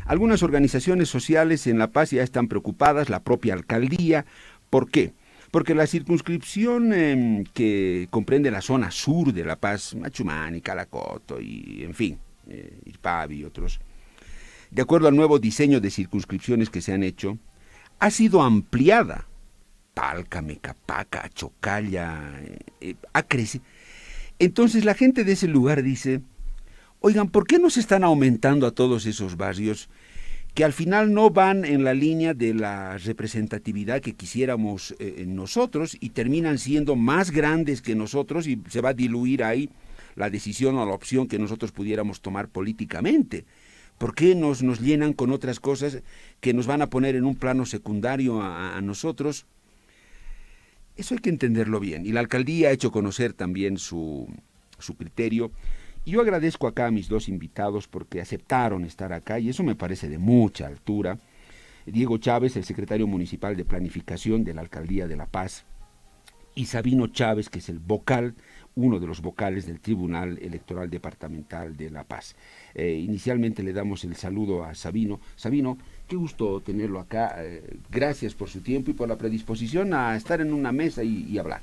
Algunas organizaciones sociales en La Paz ya están preocupadas, la propia alcaldía. ¿Por qué? Porque la circunscripción que comprende la zona sur de La Paz, Machumani, Calacoto y, en fin, Irpavi y otros, de acuerdo al nuevo diseño de circunscripciones que se han hecho, ha sido ampliada. Palca, Mecapaca, Chocalla, ha crecido. Entonces la gente de ese lugar dice, oigan, ¿por qué no se están aumentando a todos esos barrios que al final no van en la línea de la representatividad que quisiéramos nosotros y terminan siendo más grandes que nosotros y se va a diluir ahí la decisión o la opción que nosotros pudiéramos tomar políticamente? ¿Por qué nos llenan con otras cosas que nos van a poner en un plano secundario a nosotros? Eso hay que entenderlo bien. Y la alcaldía ha hecho conocer también su criterio. Y yo agradezco acá a mis dos invitados porque aceptaron estar acá y eso me parece de mucha altura. Diego Chávez, el secretario municipal de Planificación de la Alcaldía de La Paz, y Sabino Chávez, que es el vocal, uno de los vocales del Tribunal Electoral Departamental de La Paz. Inicialmente le damos el saludo a Sabino. Sabino, qué gusto tenerlo acá. Gracias por su tiempo y por la predisposición a estar en una mesa y hablar.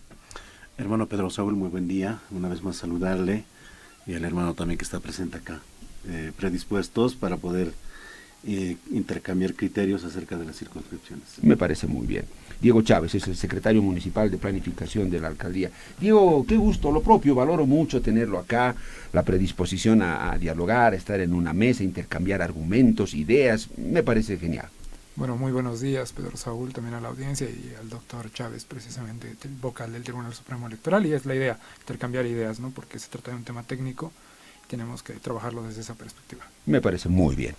Hermano Pedro Saúl, muy buen día. Una vez más saludarle y al hermano también que está presente acá. Predispuestos para poder intercambiar criterios acerca de las circunscripciones. Me parece muy bien. Diego Chávez es el secretario municipal de Planificación de la Alcaldía. Diego, qué gusto, lo propio, valoro mucho tenerlo acá, la predisposición a dialogar, a estar en una mesa, intercambiar argumentos, ideas, me parece genial. Bueno, muy buenos días, Pedro Saúl, también a la audiencia y al doctor Chávez, precisamente el vocal del Tribunal Supremo Electoral, y es la idea, intercambiar ideas, ¿no? Porque se trata de un tema técnico, tenemos que trabajarlo desde esa perspectiva. Me parece muy bien.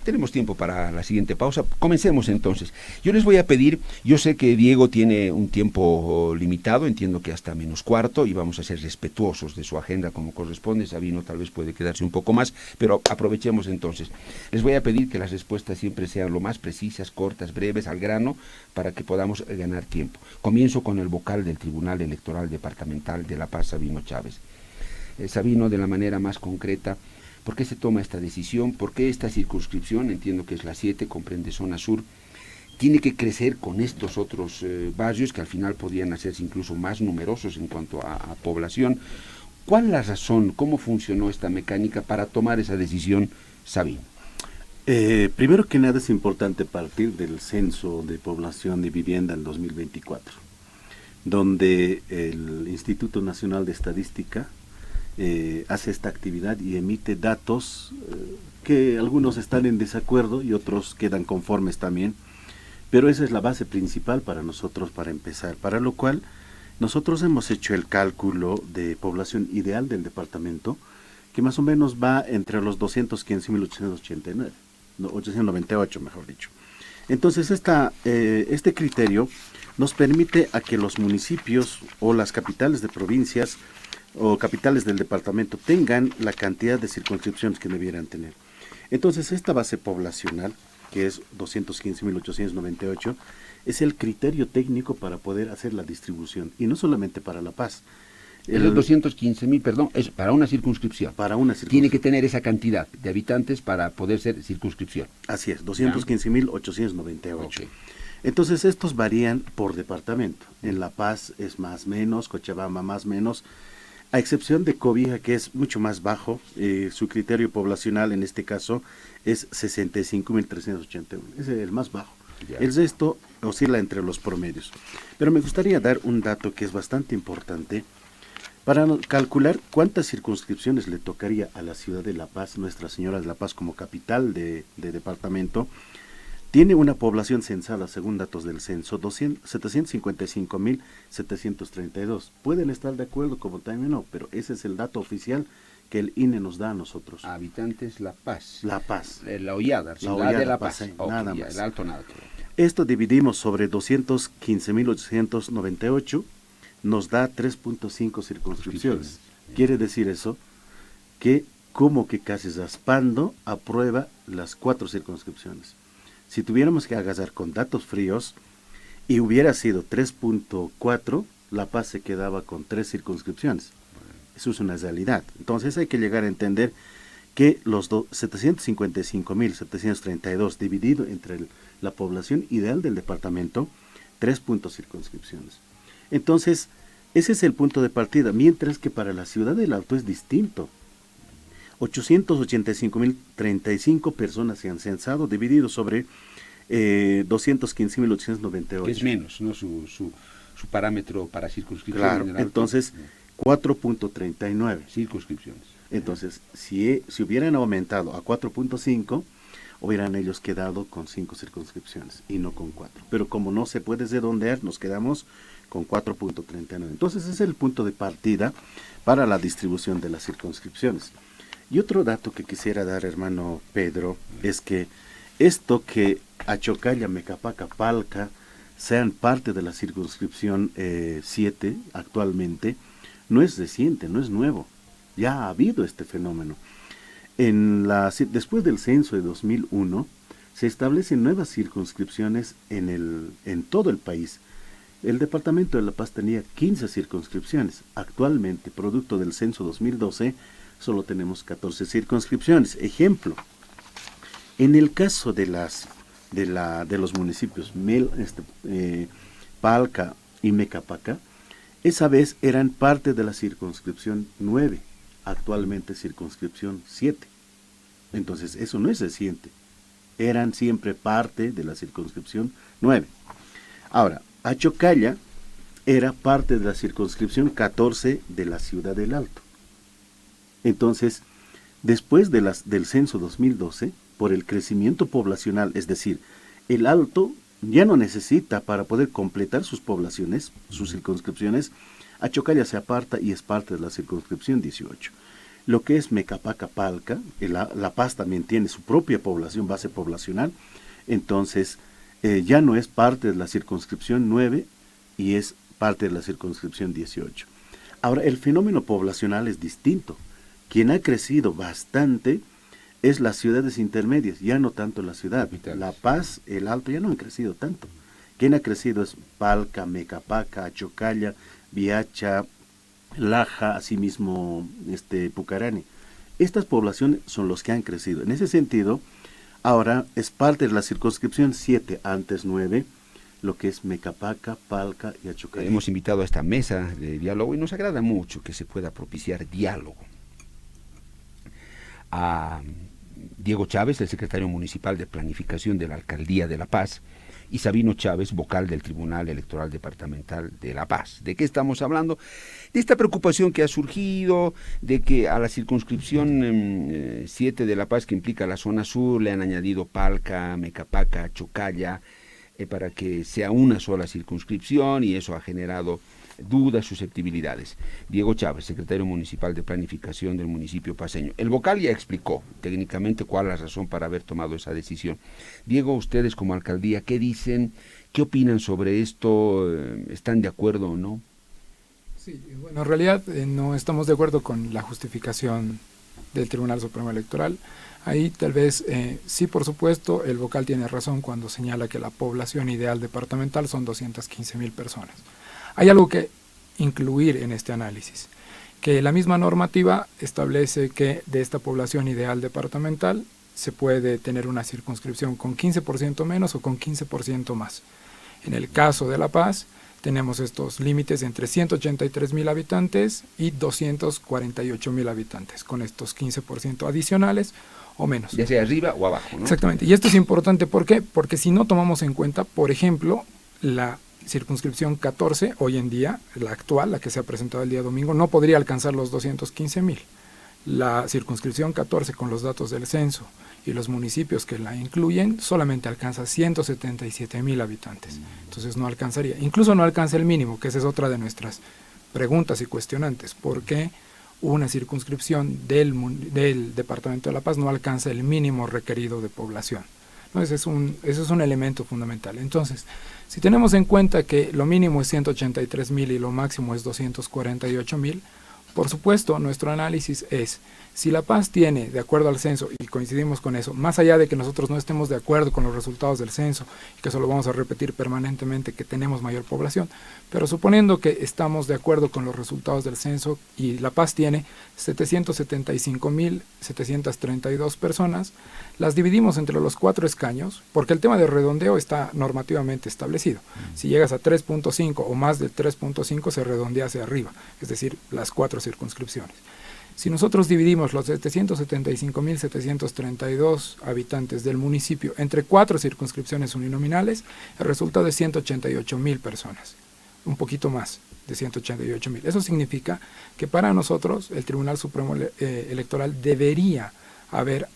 Tenemos tiempo para la siguiente pausa. Comencemos entonces. Yo les voy a pedir, yo sé que Diego tiene un tiempo limitado, entiendo que hasta -4, y vamos a ser respetuosos de su agenda como corresponde. Sabino tal vez puede quedarse un poco más, pero aprovechemos entonces. Les voy a pedir que las respuestas siempre sean lo más precisas, cortas, breves, al grano, para que podamos ganar tiempo. Comienzo con el vocal del Tribunal Electoral Departamental de La Paz, Sabino Chávez. Sabino, de la manera más concreta, ¿por qué se toma esta decisión? ¿Por qué esta circunscripción, entiendo que es la 7, comprende zona sur, tiene que crecer con estos otros barrios que al final podrían hacerse incluso más numerosos en cuanto a población? ¿Cuál es la razón, cómo funcionó esta mecánica para tomar esa decisión, Sabino? Primero que nada es importante partir del censo de población y vivienda en 2024, donde el Instituto Nacional de Estadística hace esta actividad y emite datos que algunos están en desacuerdo y otros quedan conformes también, pero esa es la base principal para nosotros para empezar, para lo cual nosotros hemos hecho el cálculo de población ideal del departamento, que más o menos va entre los 215.889, 898 mejor dicho. Entonces este criterio nos permite a que los municipios o las capitales de provincias o capitales del departamento tengan la cantidad de circunscripciones que debieran tener. Entonces esta base poblacional, que es 215.898, es el criterio técnico para poder hacer la distribución, y no solamente para La Paz. Los 215.000, perdón, es para una circunscripción. Para una circunscripción. Tiene que tener esa cantidad de habitantes para poder ser circunscripción. Así es, 215.898. Okay. Entonces estos varían por departamento. En La Paz es más menos, Cochabamba más menos, a excepción de Cobija, que es mucho más bajo. Su criterio poblacional en este caso es 65.381, es el más bajo. Ya. El resto oscila entre los promedios. Pero me gustaría dar un dato que es bastante importante para calcular cuántas circunscripciones le tocaría a la ciudad de La Paz, Nuestra Señora de La Paz como capital de departamento. Tiene una población censada, según datos del censo, 755.732. Pueden estar de acuerdo como también no, pero ese es el dato oficial que el INE nos da a nosotros. Habitantes La Paz. La Paz. La Hollada, ciudad de La Paz. Nada más. El Alto Nado. Esto dividimos sobre 215.898, nos da 3.5 circunscripciones. Quiere decir eso que como que casi raspando aprueba las 4 circunscripciones. Si tuviéramos que agarrar con datos fríos y hubiera sido 3.4, La Paz se quedaba con 3 circunscripciones. Eso es una realidad. Entonces hay que llegar a entender que los 755.732 dividido entre la población ideal del departamento, 3 puntos circunscripciones. Entonces, ese es el punto de partida, mientras que para la ciudad del Alto es distinto. 885.035 personas se han censado, dividido sobre 215.898. Que es menos, ¿no? Su parámetro para circunscripción. Claro, entonces 4.39. Circunscripciones. Entonces, si hubieran aumentado a 4.5, hubieran ellos quedado con 5 circunscripciones y no con 4. Pero como no se puede redondear, nos quedamos con 4.39. Entonces, ese es el punto de partida para la distribución de las circunscripciones. Y otro dato que quisiera dar, hermano Pedro, es que esto que Achocalla, Mecapaca, Palca sean parte de la circunscripción 7 actualmente, no es reciente, no es nuevo. Ya ha habido este fenómeno. Después del censo de 2001, se establecen nuevas circunscripciones en todo el país. El departamento de La Paz tenía 15 circunscripciones. Actualmente, producto del censo 2012, solo tenemos 14 circunscripciones. Ejemplo, en el caso de los municipios Palca y Mecapaca, esa vez eran parte de la circunscripción 9, actualmente circunscripción 7. Entonces, eso no es reciente. Eran siempre parte de la circunscripción 9. Ahora, Achocalla era parte de la circunscripción 14 de la Ciudad del Alto. Entonces, después del censo 2012, por el crecimiento poblacional, es decir, el Alto ya no necesita para poder completar sus poblaciones, sus circunscripciones, Achocalla se aparta y es parte de la circunscripción 18. Lo que es Mecapaca, Palca, La Paz también tiene su propia población, base poblacional, entonces ya no es parte de la circunscripción 9 y es parte de la circunscripción 18. Ahora, el fenómeno poblacional es distinto. Quien ha crecido bastante es las ciudades intermedias, ya no tanto la ciudad. La Paz, el Alto ya no han crecido tanto. Quien ha crecido es Palca, Mecapaca, Achocalla, Viacha, Laja, asimismo Pucarani. Estas poblaciones son los que han crecido. En ese sentido, ahora es parte de la circunscripción 7, antes 9, lo que es Mecapaca, Palca y Achocalla. Hemos invitado a esta mesa de diálogo y nos agrada mucho que se pueda propiciar diálogo. A Diego Chávez, el secretario municipal de Planificación de la Alcaldía de La Paz, y Sabino Chávez, vocal del Tribunal Electoral Departamental de La Paz. ¿De qué estamos hablando? De esta preocupación que ha surgido, de que a la circunscripción 7 de La Paz, que implica la zona sur, le han añadido Palca, Mecapaca, Achocalla, para que sea una sola circunscripción, y eso ha generado dudas, susceptibilidades. Diego Chávez, secretario municipal de Planificación del municipio paceño. El vocal ya explicó técnicamente cuál es la razón para haber tomado esa decisión. Diego, ustedes como alcaldía, ¿qué dicen? ¿Qué opinan sobre esto? ¿Están de acuerdo o no? Sí, bueno, en realidad no estamos de acuerdo con la justificación del Tribunal Supremo Electoral. Ahí tal vez, sí, por supuesto, el vocal tiene razón cuando señala que la población ideal departamental son 215.000 personas. Hay algo que incluir en este análisis, que la misma normativa establece que de esta población ideal departamental se puede tener una circunscripción con 15% menos o con 15% más. En el caso de La Paz, tenemos estos límites entre 183.000 habitantes y 248.000 habitantes, con estos 15% adicionales o menos. Ya sea arriba o abajo, ¿no? Exactamente. Y esto es importante, ¿por qué? Porque si no tomamos en cuenta, por ejemplo, la circunscripción 14, hoy en día, la actual, la que se ha presentado el día domingo, no podría alcanzar los 215.000. La circunscripción 14, con los datos del censo y los municipios que la incluyen, solamente alcanza 177.000 habitantes. Entonces no alcanzaría. Incluso no alcanza el mínimo, que esa es otra de nuestras preguntas y cuestionantes. ¿Por qué una circunscripción del Departamento de La Paz no alcanza el mínimo requerido de población? ¿No? Ese es un elemento fundamental. Entonces, si tenemos en cuenta que lo mínimo es 183.000 y lo máximo es 248.000, por supuesto, nuestro análisis es, si La Paz tiene, de acuerdo al censo, y coincidimos con eso, más allá de que nosotros no estemos de acuerdo con los resultados del censo, y que eso lo vamos a repetir permanentemente, que tenemos mayor población, pero suponiendo que estamos de acuerdo con los resultados del censo, y La Paz tiene 775.000 732 personas, las dividimos entre los 4 escaños, porque el tema de redondeo está normativamente establecido. Si llegas a 3.5 o más de 3.5 se redondea hacia arriba, es decir, las 4 circunscripciones. Si nosotros dividimos los 775.732 habitantes del municipio entre 4 circunscripciones uninominales, el resultado es 188.000 personas, un poquito más de 188.000. Eso significa que para nosotros el Tribunal Supremo Electoral debería haber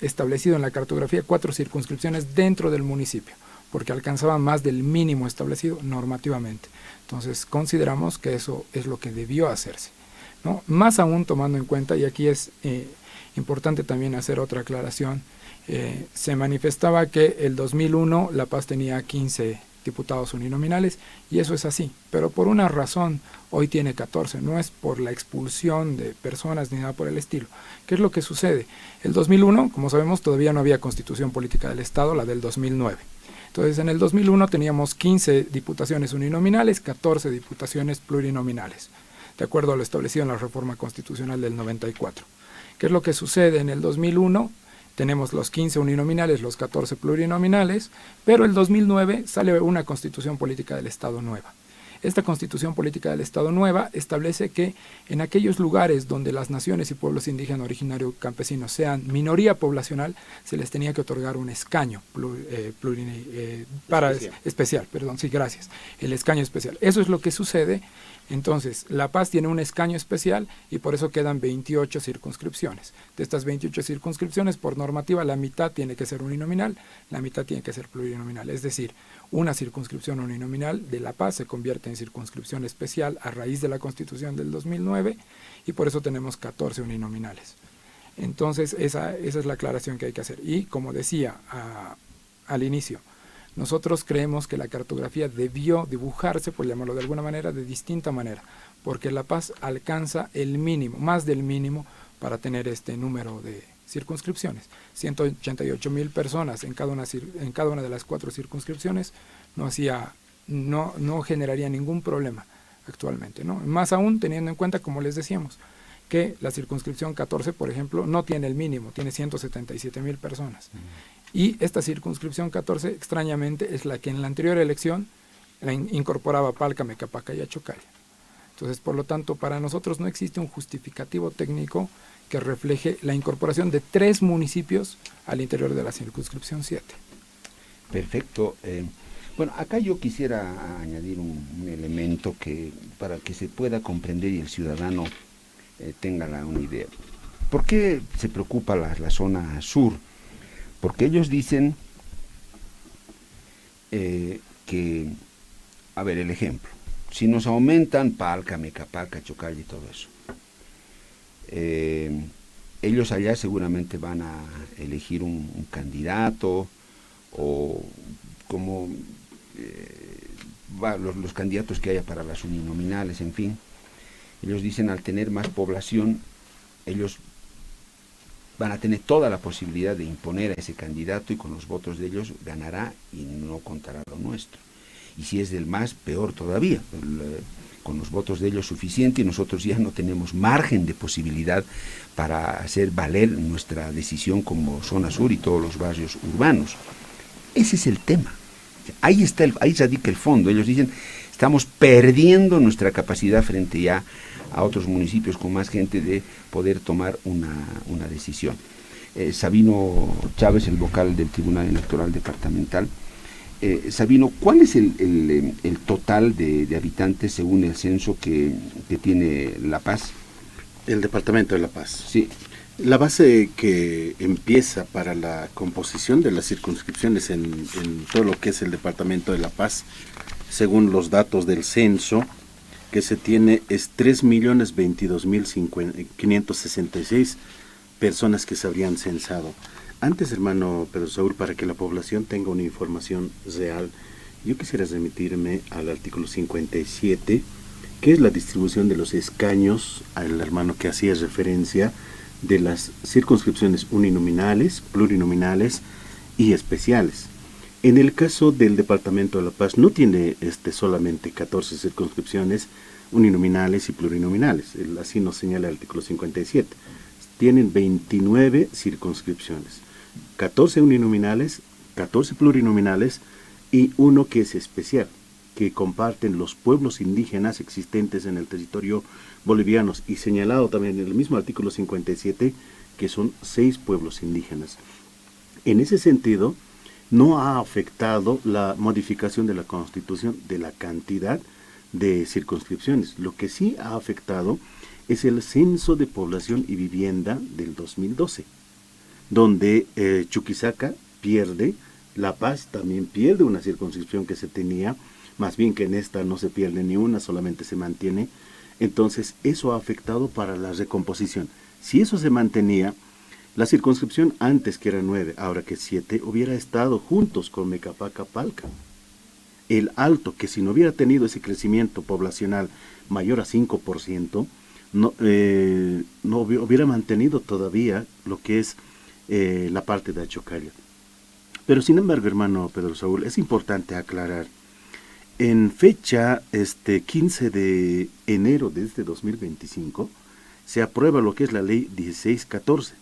establecido en la cartografía 4 circunscripciones dentro del municipio, porque alcanzaban más del mínimo establecido normativamente. Entonces consideramos que eso es lo que debió hacerse, ¿no? Más aún tomando en cuenta, y aquí es importante también hacer otra aclaración, se manifestaba que el 2001 La Paz tenía 15 diputados uninominales, y eso es así, pero por una razón hoy tiene 14, no es por la expulsión de personas ni nada por el estilo. ¿Qué es lo que sucede? El 2001, como sabemos, todavía no había constitución política del Estado, la del 2009. Entonces, en el 2001 teníamos 15 diputaciones uninominales, 14 diputaciones plurinominales, de acuerdo a lo establecido en la reforma constitucional del 94. ¿Qué es lo que sucede en el 2001? Tenemos los 15 uninominales, los 14 plurinominales, pero el 2009 sale una constitución política del Estado nueva. Esta constitución política del Estado nueva establece que en aquellos lugares donde las naciones y pueblos indígenas originarios campesinos sean minoría poblacional, se les tenía que otorgar un escaño especial. El escaño especial. Eso es lo que sucede. Entonces, La Paz tiene un escaño especial y por eso quedan 28 circunscripciones. De estas 28 circunscripciones, por normativa, la mitad tiene que ser uninominal, la mitad tiene que ser plurinominal. Es decir, una circunscripción uninominal de La Paz se convierte en circunscripción especial a raíz de la Constitución del 2009 y por eso tenemos 14 uninominales. Entonces, esa es la aclaración que hay que hacer. Y, como decía al inicio, nosotros creemos que la cartografía debió dibujarse, por llamarlo de alguna manera, de distinta manera, porque La Paz alcanza el mínimo, más del mínimo, para tener este número de circunscripciones. 188.000 personas en cada una de las 4 circunscripciones no generaría ningún problema actualmente, ¿no? Más aún teniendo en cuenta, como les decíamos, que la circunscripción 14, por ejemplo, no tiene el mínimo, tiene 177.000 personas. Y esta circunscripción 14, extrañamente, es la que en la anterior elección incorporaba Palca, Mecapaca y Achocalla. Entonces, por lo tanto, para nosotros no existe un justificativo técnico que refleje la incorporación de 3 municipios al interior de la circunscripción 7. Perfecto. Bueno, acá yo quisiera añadir un elemento para que se pueda comprender y el ciudadano tenga una idea. ¿Por qué se preocupa la zona sur? Porque ellos dicen que, a ver, el ejemplo, si nos aumentan Palca, Mecapaca, Chocalla y todo eso, ellos allá seguramente van a elegir un candidato o como los candidatos que haya para las uninominales, en fin. Ellos dicen, al tener más población, ellos van a tener toda la posibilidad de imponer a ese candidato y con los votos de ellos ganará y no contará lo nuestro. Y si es del más, peor todavía, con los votos de ellos suficiente y nosotros ya no tenemos margen de posibilidad para hacer valer nuestra decisión como zona sur y todos los barrios urbanos. Ese es el tema. Ahí radica el fondo. Ellos dicen, estamos perdiendo nuestra capacidad frente ya a otros municipios con más gente de poder tomar una decisión. Sabino Chávez, el vocal del Tribunal Electoral Departamental. Sabino, ¿cuál es el total de habitantes según el censo que tiene La Paz? El departamento de La Paz. Sí. La base que empieza para la composición de las circunscripciones en todo lo que es el departamento de La Paz, según los datos del censo que se tiene, es 3.022.566 personas que se habrían censado. Antes, hermano Pedro Saúl, para que la población tenga una información real, yo quisiera remitirme al artículo 57, que es la distribución de los escaños, al hermano que hacía referencia, de las circunscripciones uninominales, plurinominales y especiales. En el caso del departamento de La Paz no tiene solamente 14 circunscripciones uninominales y plurinominales, así nos señala el artículo 57. tienen 29 circunscripciones, 14 uninominales, 14 plurinominales y uno que es especial, que comparten los pueblos indígenas existentes en el territorio boliviano, y señalado también en el mismo artículo 57 que son 6 pueblos indígenas. En ese sentido, no ha afectado la modificación de la Constitución de la cantidad de circunscripciones. Lo que sí ha afectado es el Censo de Población y Vivienda del 2012, donde Chuquisaca pierde, La Paz también pierde una circunscripción que se tenía, más bien que en esta no se pierde ni una, solamente se mantiene. Entonces eso ha afectado para la recomposición. Si eso se mantenía, la circunscripción antes, que era 9, ahora que es 7, hubiera estado juntos con Mecapaca-Palca. El Alto, que si no hubiera tenido ese crecimiento poblacional mayor a 5%, no hubiera mantenido todavía lo que es la parte de Achocalla. Pero sin embargo, hermano Pedro Saúl, es importante aclarar, en fecha 15 de enero de este 2025, se aprueba lo que es la ley 1614,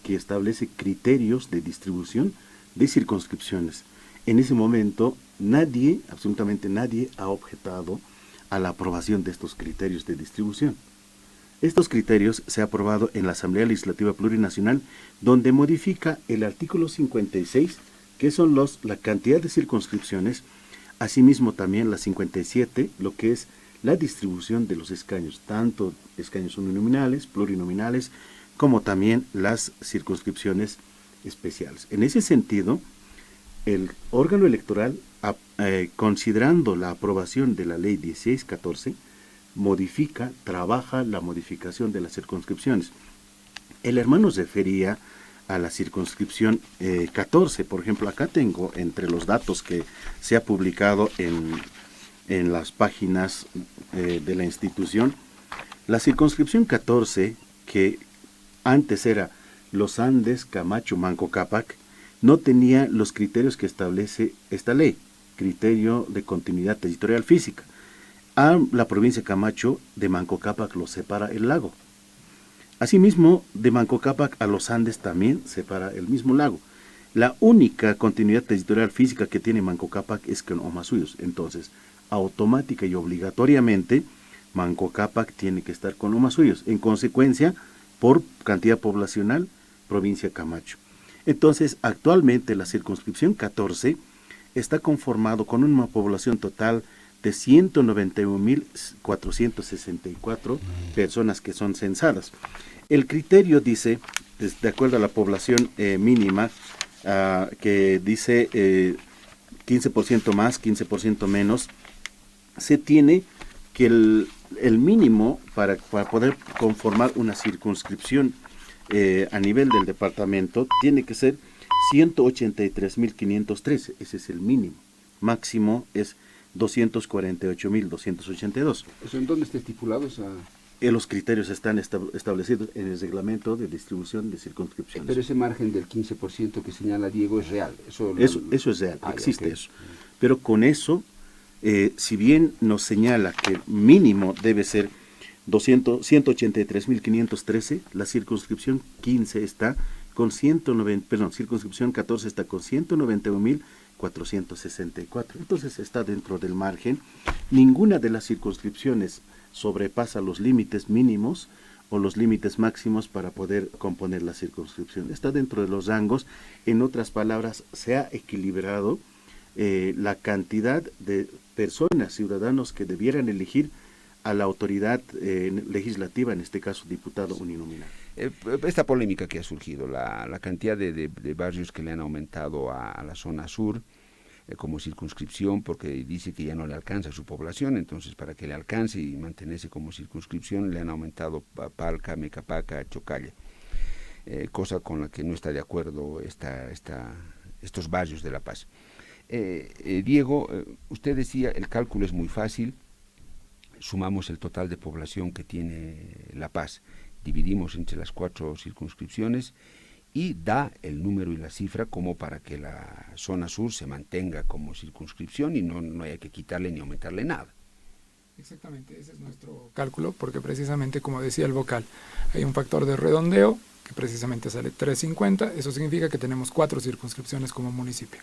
que establece criterios de distribución de circunscripciones. En ese momento, nadie, absolutamente nadie, ha objetado a la aprobación de estos criterios de distribución. Estos criterios se han aprobado en la Asamblea Legislativa Plurinacional, donde modifica el artículo 56, que son la cantidad de circunscripciones, asimismo también la 57, lo que es la distribución de los escaños, tanto escaños uninominales, plurinominales, como también las circunscripciones especiales. En ese sentido, el órgano electoral, considerando la aprobación de la ley 1614, trabaja la modificación de las circunscripciones. El hermano refería a la circunscripción 14, por ejemplo, acá tengo entre los datos que se ha publicado en las páginas de la institución, la circunscripción 14, que antes era Los Andes, Camacho, Manco Cápac, no tenía los criterios que establece esta ley, criterio de continuidad territorial física. A la provincia de Camacho, de Manco Cápac lo separa el lago. Asimismo, de Manco Cápac a los Andes también separa el mismo lago. La única continuidad territorial física que tiene Manco Cápac es con Omasuyos. Entonces, automática y obligatoriamente, Manco Cápac tiene que estar con Omasuyos. En consecuencia, por cantidad poblacional, provincia Camacho. Entonces, actualmente la circunscripción 14 está conformado con una población total de 191.464 personas que son censadas. El criterio dice, de acuerdo a la población mínima, que dice 15% más, 15% menos, se tiene que el mínimo para poder conformar una circunscripción a nivel del departamento tiene que ser 183.513, ese es el mínimo. Máximo es 248.282. ¿Eso en dónde está estipulado esa? Los criterios están establecidos en el reglamento de distribución de circunscripciones. Pero ese margen del 15% que señala Diego es real. Eso es real, existe okay. Eso. Pero con eso, si bien nos señala que mínimo debe ser 183.513, la circunscripción 15 está con circunscripción 14 está con 191.464. Entonces está dentro del margen. Ninguna de las circunscripciones sobrepasa los límites mínimos o los límites máximos para poder componer la circunscripción. Está dentro de los rangos. En otras palabras, se ha equilibrado la cantidad de personas, ciudadanos que debieran elegir a la autoridad legislativa, en este caso diputado uninominal. Esta polémica que ha surgido, la cantidad de barrios que le han aumentado a la zona sur como circunscripción, porque dice que ya no le alcanza su población, entonces para que le alcance y mantenerse como circunscripción le han aumentado Palca, Mecapaca, Chocalla, cosa con la que no está de acuerdo estos barrios de La Paz. Diego, usted decía, el cálculo es muy fácil, sumamos el total de población que tiene La Paz, dividimos entre las 4 circunscripciones y da el número y la cifra como para que la zona sur se mantenga como circunscripción y no haya que quitarle ni aumentarle nada. Exactamente, ese es nuestro cálculo, porque precisamente como decía el vocal, hay un factor de redondeo que precisamente sale 350, eso significa que tenemos 4 circunscripciones como municipio.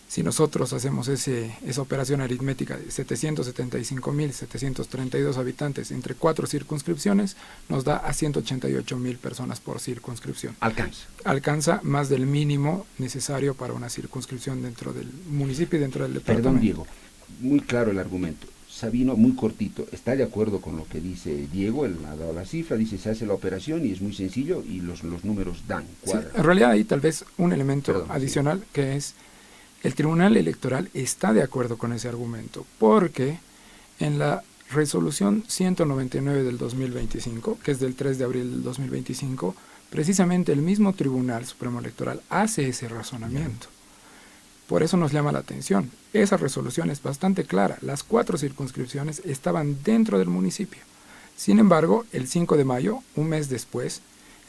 Si nosotros hacemos esa operación aritmética de 775.732 habitantes entre 4 circunscripciones, nos da a 188.000 personas por circunscripción. Alcanza más del mínimo necesario para una circunscripción dentro del municipio y dentro del departamento. Perdón, Diego, muy claro el argumento. Sabino, muy cortito, ¿está de acuerdo con lo que dice Diego? Él ha dado la cifra, dice se hace la operación y es muy sencillo y los números dan, cuadran. Sí, en realidad hay tal vez un elemento adicional que es el Tribunal Electoral está de acuerdo con ese argumento, porque en la resolución 199 del 2025, que es del 3 de abril del 2025, precisamente el mismo Tribunal Supremo Electoral hace ese razonamiento. Por eso nos llama la atención. Esa resolución es bastante clara. Las 4 circunscripciones estaban dentro del municipio. Sin embargo, el 5 de mayo, un mes después,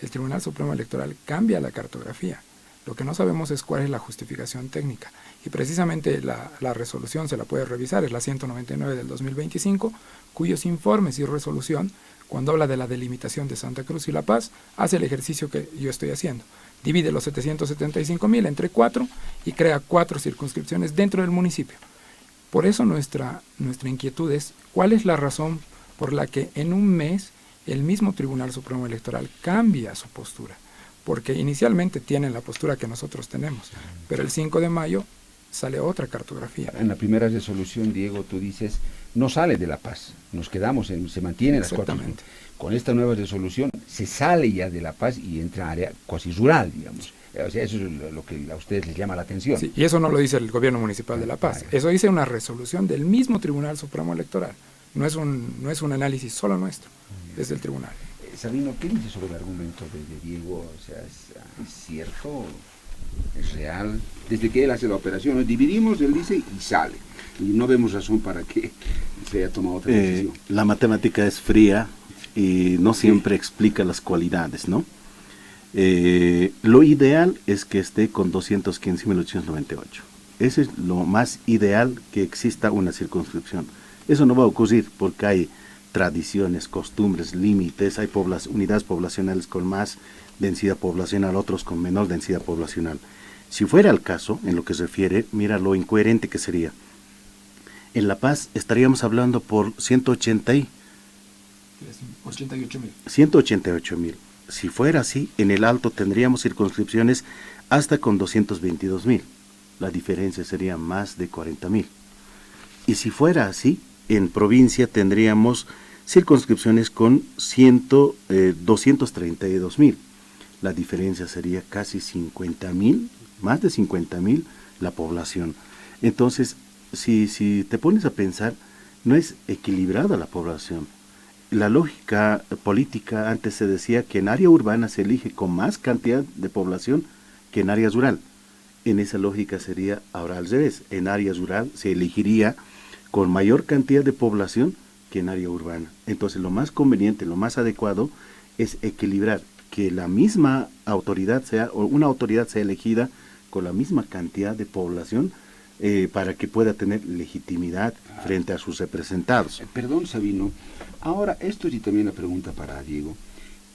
el Tribunal Supremo Electoral cambia la cartografía. Lo que no sabemos es cuál es la justificación técnica. Y precisamente la resolución se la puede revisar, es la 199 del 2025, cuyos informes y resolución, cuando habla de la delimitación de Santa Cruz y La Paz, hace el ejercicio que yo estoy haciendo. Divide los 775.000 entre 4 y crea 4 circunscripciones dentro del municipio. Por eso nuestra inquietud es cuál es la razón por la que en un mes el mismo Tribunal Supremo Electoral cambia su postura. Porque inicialmente tienen la postura que nosotros tenemos, pero el 5 de mayo sale otra cartografía. En la primera resolución, Diego, tú dices, no sale de La Paz, nos quedamos, se mantiene las 4. Con esta nueva resolución se sale ya de La Paz y entra a área cuasi rural, digamos. O sea, eso es lo que a ustedes les llama la atención. Sí, y eso no lo dice el gobierno municipal de La Paz, eso dice una resolución del mismo Tribunal Supremo Electoral, no es un análisis solo nuestro, es del tribunal. Sabino, ¿qué dice sobre el argumento de Diego? O sea, ¿es cierto? ¿Es real? Desde que él hace la operación, nos dividimos, él dice, y sale. Y no vemos razón para que se haya tomado otra decisión. La matemática es fría y no siempre explica las cualidades, ¿no? Lo ideal es que esté con 215.898. Ese es lo más ideal, que exista una circunscripción. Eso no va a ocurrir porque hay tradiciones, costumbres, límites, hay unidades poblacionales con más densidad poblacional, otros con menor densidad poblacional. Si fuera el caso, en lo que se refiere, mira lo incoherente que sería. En La Paz estaríamos hablando por 188.000. Si fuera así, en el Alto tendríamos circunscripciones hasta con 222.000. La diferencia sería más de 40.000. Y si fuera así, en provincia tendríamos circunscripciones con 232.000. La diferencia sería casi 50.000, más de 50.000 la población. Entonces, si te pones a pensar, no es equilibrada la población. La lógica política antes se decía que en área urbana se elige con más cantidad de población que en área rural. En esa lógica sería ahora al revés. En área rural se elegiría con mayor cantidad de población que en área urbana. Entonces lo más conveniente, lo más adecuado es equilibrar, que la misma autoridad o una autoridad sea elegida con la misma cantidad de población para que pueda tener legitimidad frente a sus representados. Perdón, Sabino, ahora esto sí también la pregunta para Diego.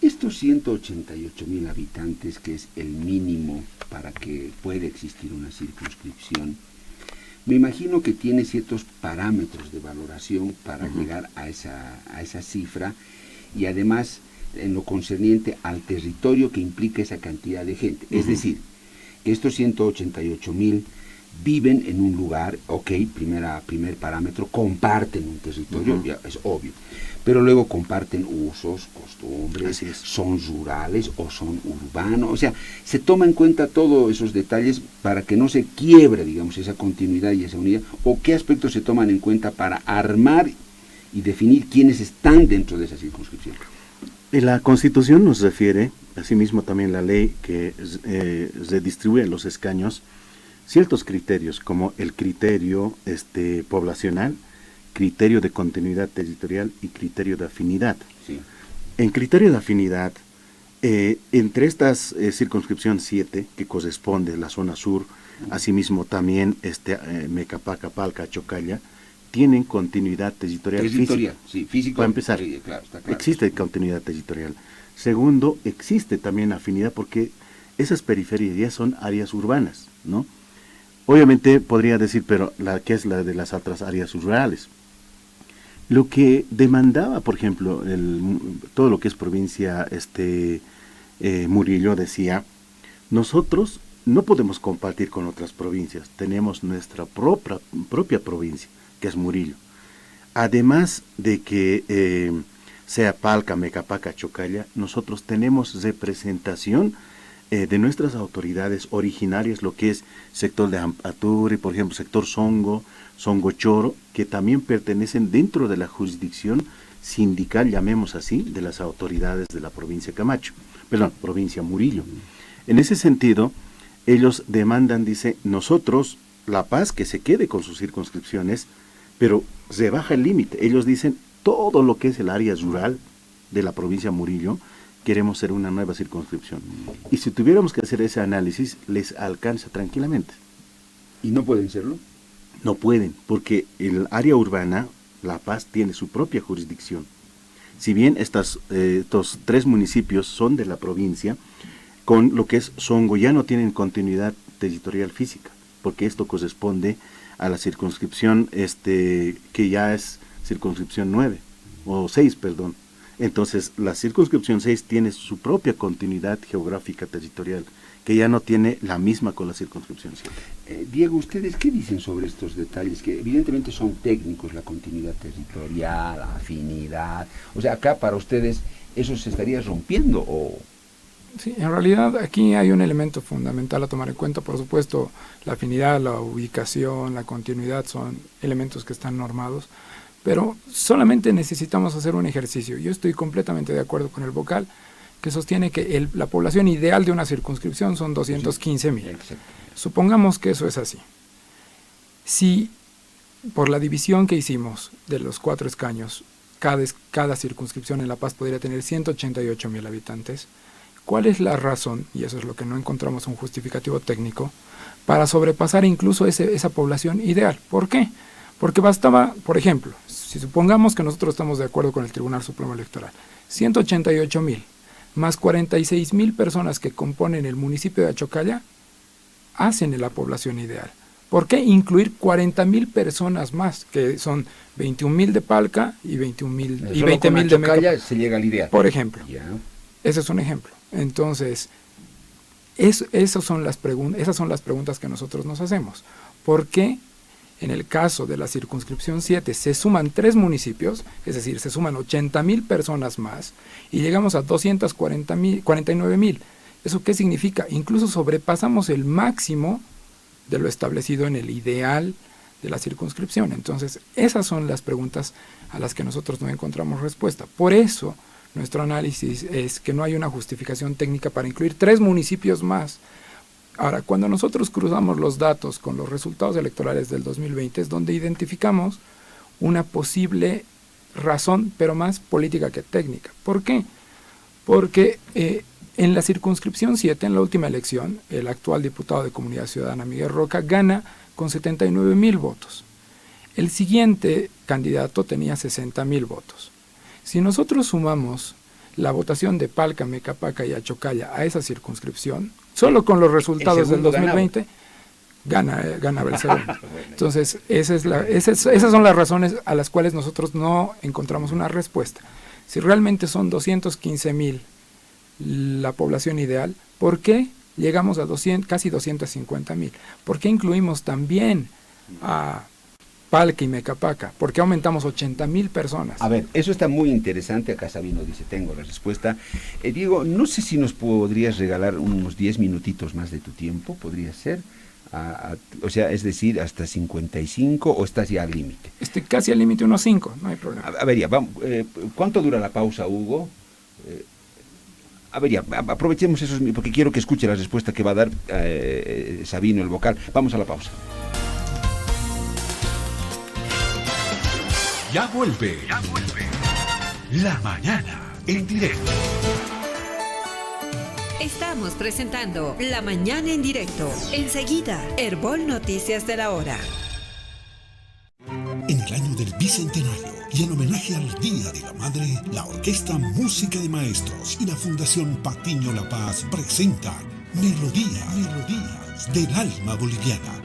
Estos 188.000 habitantes, que es el mínimo para que pueda existir una circunscripción, me imagino que tiene ciertos parámetros de valoración para llegar a esa cifra, y además en lo concerniente al territorio que implica esa cantidad de gente. Es decir, estos 188.000 viven en un lugar, ok, primer parámetro, comparten un territorio, ya es obvio, pero luego comparten usos, costumbres, son rurales o son urbanos, o sea, se toma en cuenta todos esos detalles para que no se quiebre, digamos, esa continuidad y esa unidad, o qué aspectos se toman en cuenta para armar y definir quiénes están dentro de esa circunscripción. La Constitución nos refiere, asimismo también la ley, que redistribuye los escaños, ciertos criterios, como el criterio poblacional, criterio de continuidad territorial y criterio de afinidad. Sí. En criterio de afinidad, entre estas circunscripción 7, que corresponde a la zona sur, asimismo también Mecapaca, Palca, Chocalla, tienen continuidad territorial física. Sí, físico. Para empezar, sí, claro, está claro. Existe continuidad territorial. Segundo, existe también afinidad porque esas periferias ya son áreas urbanas, ¿no? Obviamente podría decir, pero ¿qué es la de las otras áreas rurales? Lo que demandaba, por ejemplo, todo lo que es provincia Murillo decía, nosotros no podemos compartir con otras provincias, tenemos nuestra propia provincia, que es Murillo. Además de que sea Palca, Mecapaca, Chocalla, nosotros tenemos representación de nuestras autoridades originarias, lo que es sector de Ampaturi, por ejemplo, sector Songo, Songo Choro, que también pertenecen dentro de la jurisdicción sindical, llamemos así, de las autoridades de la provincia Camacho, perdón, provincia Murillo. En ese sentido, ellos demandan, dice, nosotros, La Paz, que se quede con sus circunscripciones, pero se baja el límite. Ellos dicen, todo lo que es el área rural de la provincia Murillo, queremos ser una nueva circunscripción. Y si tuviéramos que hacer ese análisis, les alcanza tranquilamente. ¿Y no pueden serlo? No pueden, porque el área urbana, La Paz, tiene su propia jurisdicción. Si bien estos 3 municipios son de la provincia, con lo que es Songo ya no tienen continuidad territorial física, porque esto corresponde a la circunscripción que ya es circunscripción 9, o 6, perdón. Entonces, la circunscripción 6 tiene su propia continuidad geográfica territorial, que ya no tiene la misma con la circunscripción 7. Diego, ¿ustedes qué dicen sobre estos detalles? Que evidentemente son técnicos, la continuidad territorial, la afinidad. O sea, acá para ustedes, ¿eso se estaría rompiendo o...? Sí, en realidad aquí hay un elemento fundamental a tomar en cuenta. Por supuesto, la afinidad, la ubicación, la continuidad son elementos que están normados, pero solamente necesitamos hacer un ejercicio. Yo estoy completamente de acuerdo con el vocal, que sostiene que la población ideal de una circunscripción son 215,000. Exacto. Supongamos que eso es así. Si por la división que hicimos de los 4 escaños, cada circunscripción en La Paz podría tener 188,000 habitantes, ¿cuál es la razón, y eso es lo que no encontramos un justificativo técnico, para sobrepasar incluso esa población ideal? ¿Por qué? Porque bastaba, por ejemplo, si supongamos que nosotros estamos de acuerdo con el Tribunal Supremo Electoral, 188,000 más 46,000 personas que componen el municipio de Achocalla hacen la población ideal. ¿Por qué incluir 40,000 personas más, que son 21,000 de Palca y 20,000 y 20,000 de Achocalla se llega al ideal? Por ejemplo. Ya. Ese es un ejemplo. Entonces, esas son las preguntas que nosotros nos hacemos. ¿Por qué en el caso de la circunscripción 7 se suman 3 municipios, es decir, se suman 80,000 personas más y llegamos a 249,000? ¿Eso qué significa? Incluso sobrepasamos el máximo de lo establecido en el ideal de la circunscripción. Entonces, esas son las preguntas a las que nosotros no encontramos respuesta. Por eso, nuestro análisis es que no hay una justificación técnica para incluir 3 municipios más. Ahora, cuando nosotros cruzamos los datos con los resultados electorales del 2020, es donde identificamos una posible razón, pero más política que técnica. ¿Por qué? Porque en la circunscripción 7, en la última elección, el actual diputado de Comunidad Ciudadana, Miguel Roca, gana con 79,000 votos. El siguiente candidato tenía 60,000 votos. Si nosotros sumamos la votación de Palca, Mecapaca y Achocalla a esa circunscripción, solo con los resultados del 2020, ganaba el segundo. Entonces, esas son las razones a las cuales nosotros no encontramos una respuesta. Si realmente son 215,000 la población ideal, ¿por qué llegamos a casi 250,000? ¿Por qué incluimos también a Palca y Mecapaca? ¿Por qué aumentamos 80,000 personas? A ver, eso está muy interesante. Acá Sabino dice, tengo la respuesta. Diego, no sé si nos podrías regalar unos 10 minutitos más de tu tiempo, podría ser. O sea, es decir, hasta 55, o estás ya al límite. Estoy casi al límite, unos 5, no hay problema. A ver, ya, vamos, ¿cuánto dura la pausa, Hugo? A ver, ya, aprovechemos esos, porque quiero que escuche la respuesta que va a dar Sabino, el vocal. Vamos a la pausa. Ya vuelve. La mañana en directo. Estamos presentando La Mañana en Directo. Enseguida, Herbol Noticias de la Hora. En el año del Bicentenario, Y en homenaje al Día de la Madre, la Orquesta Música de Maestros y la Fundación Patiño La Paz presentan Melodías del Alma Boliviana.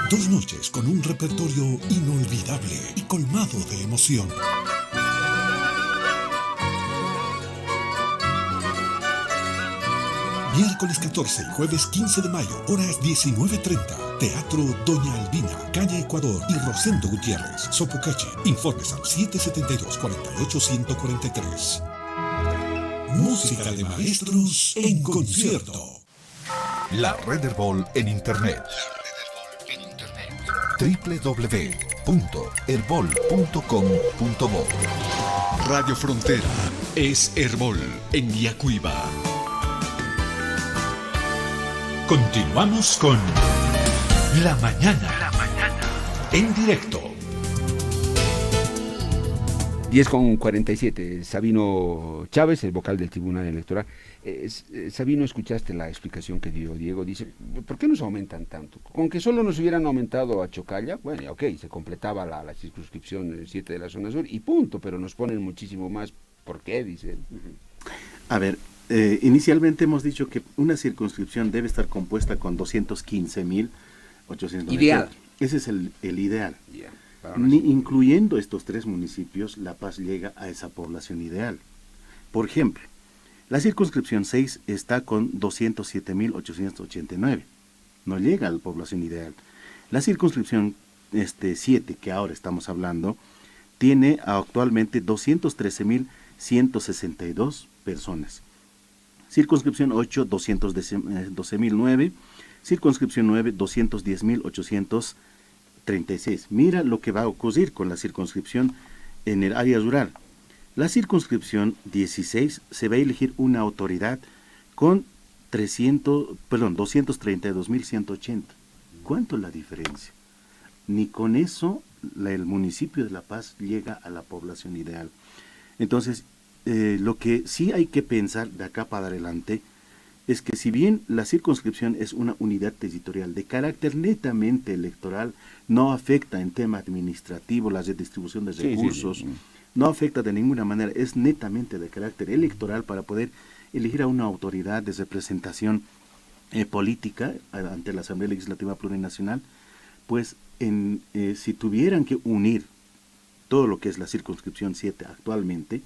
Dos noches con un repertorio inolvidable y colmado de emoción. Miércoles 14 y jueves 15 de mayo, horas 19:30. Teatro Doña Albina, calle Ecuador y Rosendo Gutiérrez, Sopocachi. Informes al 772-48-143. Música de maestros en concierto. La Red Herbol en Internet. www.herbol.com.bo. Radio Frontera es Herbol en Yacuiba. Continuamos con La Mañana en directo. 10:47. Sabino Chávez, el vocal del Tribunal Electoral. Sabino, escuchaste la explicación que dio Diego. Dice, ¿por qué nos aumentan tanto? Con que solo nos hubieran aumentado a Chocalla, bueno, ok, se completaba la circunscripción 7 de la zona sur y punto, pero nos ponen muchísimo más. ¿Por qué? Dice. A ver, inicialmente hemos dicho que una circunscripción debe estar compuesta con 215.890. Ideal. Ese es el ideal. Yeah. Incluyendo estos 3 municipios, La Paz llega a esa población ideal. Por ejemplo, la circunscripción 6 está con 207.889. No llega a la población ideal. La circunscripción 7, que ahora estamos hablando, tiene actualmente 213.162 personas. Circunscripción 8, 212.009. Circunscripción 9, 210.836. Mira lo que va a ocurrir con la circunscripción en el área rural. La circunscripción 16 se va a elegir una autoridad con 232.180. ¿Cuánto es la diferencia? Ni con eso el municipio de La Paz llega a la población ideal. Entonces, lo que sí hay que pensar de acá para adelante es que si bien la circunscripción es una unidad territorial de carácter netamente electoral, no afecta en tema administrativo la redistribución de recursos, no afecta de ninguna manera, es netamente de carácter electoral para poder elegir a una autoridad de representación política ante la Asamblea Legislativa Plurinacional, pues si tuvieran que unir todo lo que es la circunscripción 7 actualmente,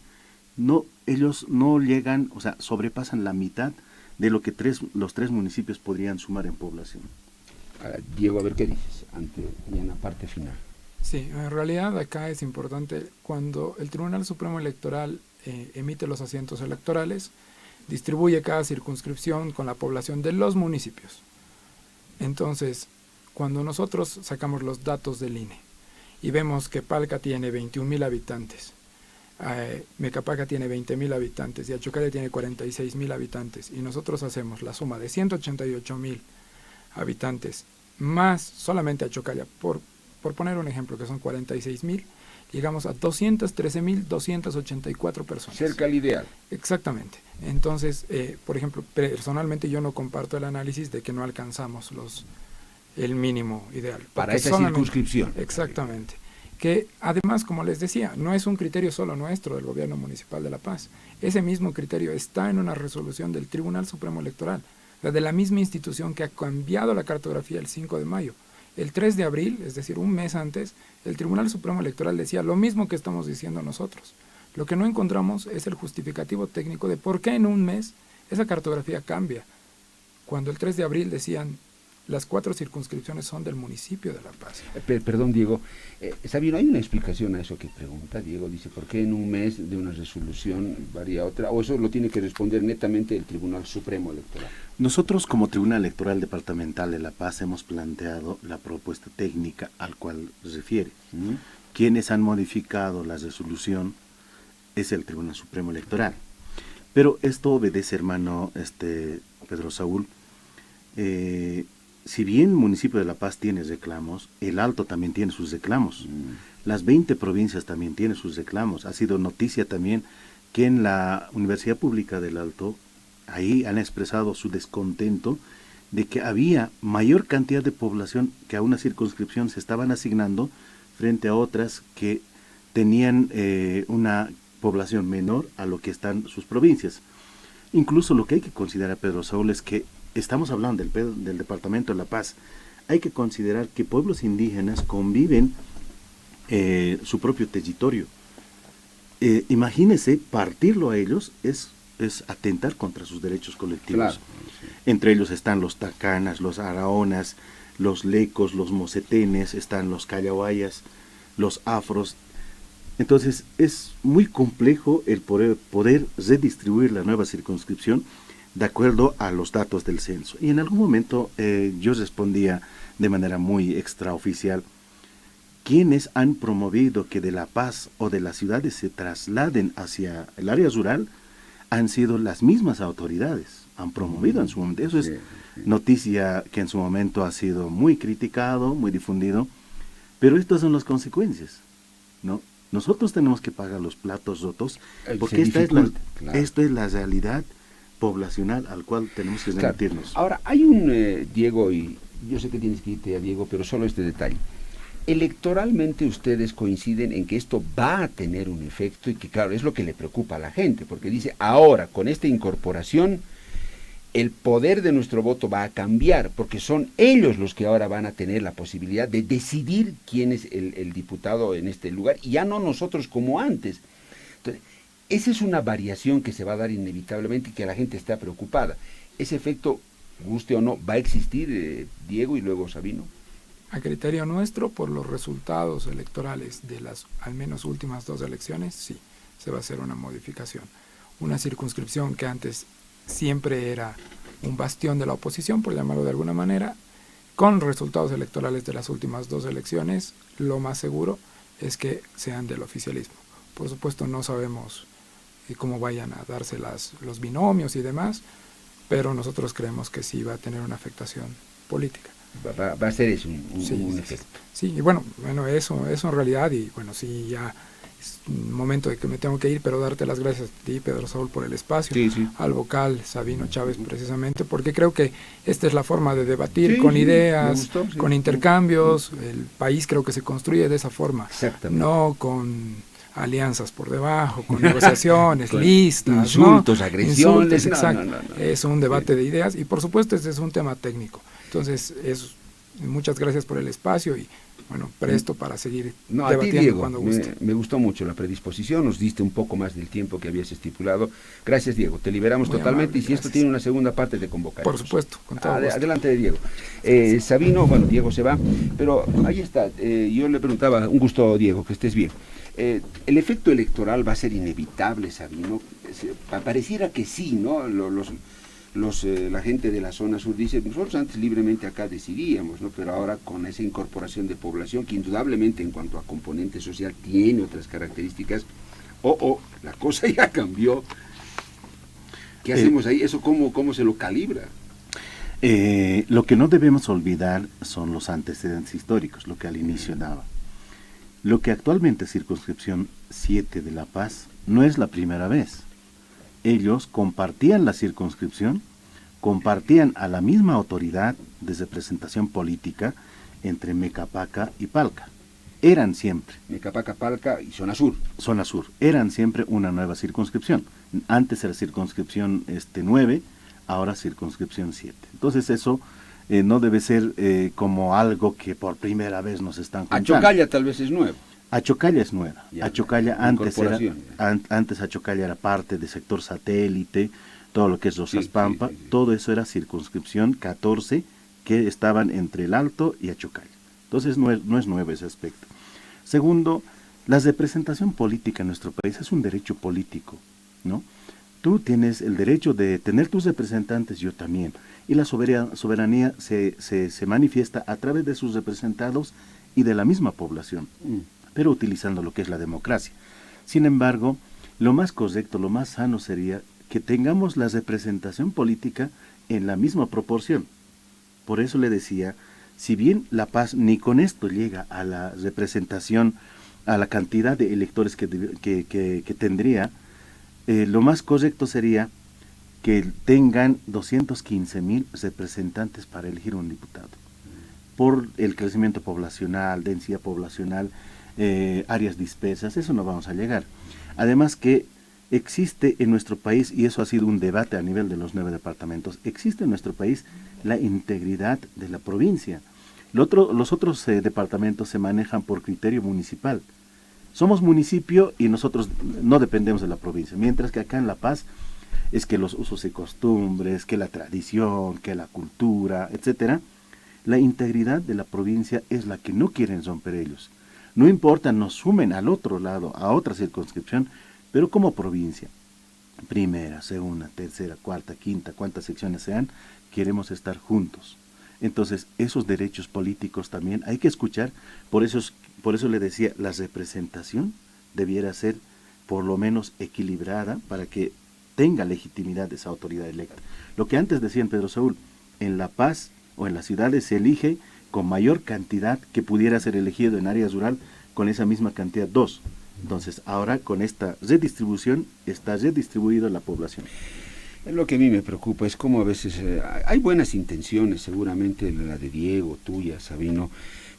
ellos no llegan, o sea, sobrepasan la mitad de lo que los 3 municipios podrían sumar en población. Diego, a ver qué dices, y en la parte final. Sí, en realidad acá es importante, cuando el Tribunal Supremo Electoral emite los asientos electorales, distribuye cada circunscripción con la población de los municipios. Entonces, cuando nosotros sacamos los datos del INE y vemos que Palca tiene 21.000 habitantes, Mecapaca tiene 20.000 habitantes y Achocalla tiene 46.000 habitantes, y nosotros hacemos la suma de 188.000 habitantes más solamente Achocalla, por poner un ejemplo, que son 46.000, llegamos a 213.284 personas. Cerca al ideal. Exactamente. Entonces, por ejemplo, personalmente yo no comparto el análisis de que no alcanzamos el mínimo ideal. Para esa circunscripción. Exactamente. Que además, como les decía, no es un criterio solo nuestro del Gobierno Municipal de La Paz. Ese mismo criterio está en una resolución del Tribunal Supremo Electoral, de la misma institución que ha cambiado la cartografía el 5 de mayo. El 3 de abril, es decir, un mes antes, el Tribunal Supremo Electoral decía lo mismo que estamos diciendo nosotros. Lo que no encontramos es el justificativo técnico de por qué en un mes esa cartografía cambia. Cuando el 3 de abril decían las 4 circunscripciones son del municipio de La Paz. Perdón, Diego. Sabino, ¿hay una explicación a eso que pregunta Diego? Dice, ¿por qué en un mes de una resolución varía otra? ¿O eso lo tiene que responder netamente el Tribunal Supremo Electoral? Nosotros, como Tribunal Electoral Departamental de La Paz, hemos planteado la propuesta técnica al cual refiere. Quienes han modificado la resolución es el Tribunal Supremo Electoral. Pero esto obedece, hermano Pedro Saúl, si bien el municipio de La Paz tiene reclamos, el Alto también tiene sus reclamos. Las 20 provincias también tienen sus reclamos. Ha sido noticia también que en la Universidad Pública del Alto, ahí han expresado su descontento de que había mayor cantidad de población que a una circunscripción se estaban asignando frente a otras que tenían una población menor a lo que están sus provincias. Incluso lo que hay que considerar, Pedro Saúl, es que estamos hablando del Departamento de La Paz. Hay que considerar que pueblos indígenas conviven su propio territorio. Imagínese, partirlo a ellos es atentar contra sus derechos colectivos. Claro. Entre ellos están los tacanas, los araonas, los lecos, los mocetenes, están los callahuayas, los afros. Entonces es muy complejo el poder redistribuir la nueva circunscripción de acuerdo a los datos del censo. Y en algún momento yo respondía de manera muy extraoficial: ¿quiénes han promovido que de La Paz o de las ciudades se trasladen hacia el área rural? Han sido las mismas autoridades, han promovido en su momento. Eso es noticia que en su momento ha sido muy criticado, muy difundido, pero estas son las consecuencias, ¿no? Nosotros tenemos que pagar los platos rotos, porque esta es la realidad poblacional al cual tenemos que remitirnos. Claro. Ahora, hay un, Diego, y yo sé que tienes que irte a Diego, pero solo este detalle. Electoralmente ustedes coinciden en que esto va a tener un efecto y que, claro, es lo que le preocupa a la gente, porque dice, ahora, con esta incorporación, el poder de nuestro voto va a cambiar, porque son ellos los que ahora van a tener la posibilidad de decidir quién es el diputado en este lugar, y ya no nosotros como antes. Entonces, esa es una variación que se va a dar inevitablemente y que la gente está preocupada. Ese efecto, guste o no, va a existir, Diego y luego Sabino. A criterio nuestro, por los resultados electorales de las al menos últimas 2 elecciones, sí, se va a hacer una modificación. Una circunscripción que antes siempre era un bastión de la oposición, por llamarlo de alguna manera, con resultados electorales de las últimas 2 elecciones, lo más seguro es que sean del oficialismo. Por supuesto no sabemos cómo vayan a darse los binomios y demás, pero nosotros creemos que sí va a tener una afectación política. Va a ser eso, un efecto. Sí, y bueno, eso en realidad, y bueno, sí, ya es un momento de que me tengo que ir, pero darte las gracias a ti, Pedro Saúl, por el espacio, al vocal Sabino Chávez, precisamente, porque creo que esta es la forma de debatir con ideas, con intercambios. El país creo que se construye de esa forma, no con alianzas por debajo, con negociaciones, con listas, insultos, agresiones. Exacto. Es un debate de ideas y por supuesto este es un tema técnico. Entonces, muchas gracias por el espacio y bueno, presto para seguir debatiendo a ti, Diego, cuando guste. Me gustó mucho la predisposición, nos diste un poco más del tiempo que habías estipulado. Gracias, Diego, te liberamos muy totalmente amable, y si gracias. Esto tiene una segunda parte te convocaremos. Por supuesto, con todo gusto. Adelante, Diego. Sabino, bueno, Diego se va, pero ahí está, yo le preguntaba, un gusto, Diego, que estés bien. El efecto electoral va a ser inevitable, Sabino, pareciera que sí, ¿no? La gente de la zona sur dice, nosotros antes libremente acá decidíamos, ¿no? Pero ahora con esa incorporación de población, que indudablemente en cuanto a componente social tiene otras características, la cosa ya cambió. ¿Qué hacemos ahí? ¿Eso cómo se lo calibra? Lo que no debemos olvidar son los antecedentes históricos, lo que al inicio daba. Lo que actualmente es Circunscripción 7 de La Paz no es la primera vez. Ellos compartían la circunscripción, compartían a la misma autoridad de representación política entre Mecapaca y Palca. Eran siempre. Mecapaca, Palca y Zona Sur. Zona Sur. Eran siempre una nueva circunscripción. Antes era circunscripción 9, ahora circunscripción 7. Entonces eso no debe ser como algo que por primera vez nos están juntando. Achocalla tal vez es nuevo. Achocalla es nueva. Achocalla antes Achocalla era parte del sector satélite, todo lo que es Rosas Pampa, todo eso era circunscripción 14 que estaban entre el Alto y Achocalla. Entonces no es nuevo ese aspecto. Segundo, la representación política en nuestro país es un derecho político, ¿no? Tú tienes el derecho de tener tus representantes, yo también, y la soberanía se manifiesta a través de sus representados y de la misma población, pero utilizando lo que es la democracia. Sin embargo, lo más correcto, lo más sano sería que tengamos la representación política en la misma proporción. Por eso le decía, si bien La Paz ni con esto llega a la representación, a la cantidad de electores que tendría, lo más correcto sería que tengan 215.000 representantes para elegir un diputado. Por el crecimiento poblacional, densidad poblacional, áreas dispersas, eso no vamos a llegar. Además que existe en nuestro país, y eso ha sido un debate a nivel de los 9 departamentos, existe en nuestro país la integridad de la provincia. Los otros departamentos se manejan por criterio municipal. Somos municipio y nosotros no dependemos de la provincia, mientras que acá en La Paz es que los usos y costumbres, que la tradición, que la cultura, etcétera, la integridad de la provincia es la que no quieren romper ellos. No importa, nos sumen al otro lado, a otra circunscripción, pero como provincia, primera, segunda, tercera, cuarta, quinta, cuantas secciones sean, queremos estar juntos. Entonces, esos derechos políticos también hay que escuchar, por eso le decía, la representación debiera ser por lo menos equilibrada para que tenga legitimidad esa autoridad electa. Lo que antes decían, Pedro Saúl, en La Paz o en las ciudades se elige con mayor cantidad que pudiera ser elegido en área rural con esa misma cantidad, 2. Entonces, ahora con esta redistribución está redistribuida la población. Lo que a mí me preocupa es cómo a veces hay buenas intenciones, seguramente la de Diego, tuya, Sabino,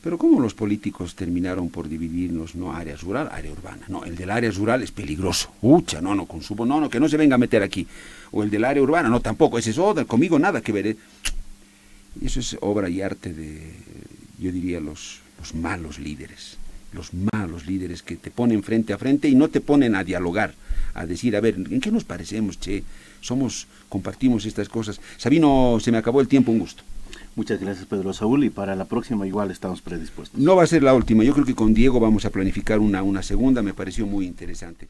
pero cómo los políticos terminaron por dividirnos, no área rural, área urbana. No, el del área rural es peligroso. Ucha, no consumo, no, que no se venga a meter aquí. O el del área urbana, no, tampoco, ese es otra, conmigo nada que ver. Y eso es obra y arte de, yo diría, los malos líderes. Los malos líderes que te ponen frente a frente y no te ponen a dialogar, a decir, a ver, ¿en qué nos parecemos, che? Compartimos estas cosas. Sabino, se me acabó el tiempo, un gusto. Muchas gracias, Pedro Saúl, y para la próxima igual estamos predispuestos. No va a ser la última, yo creo que con Diego vamos a planificar una segunda, me pareció muy interesante.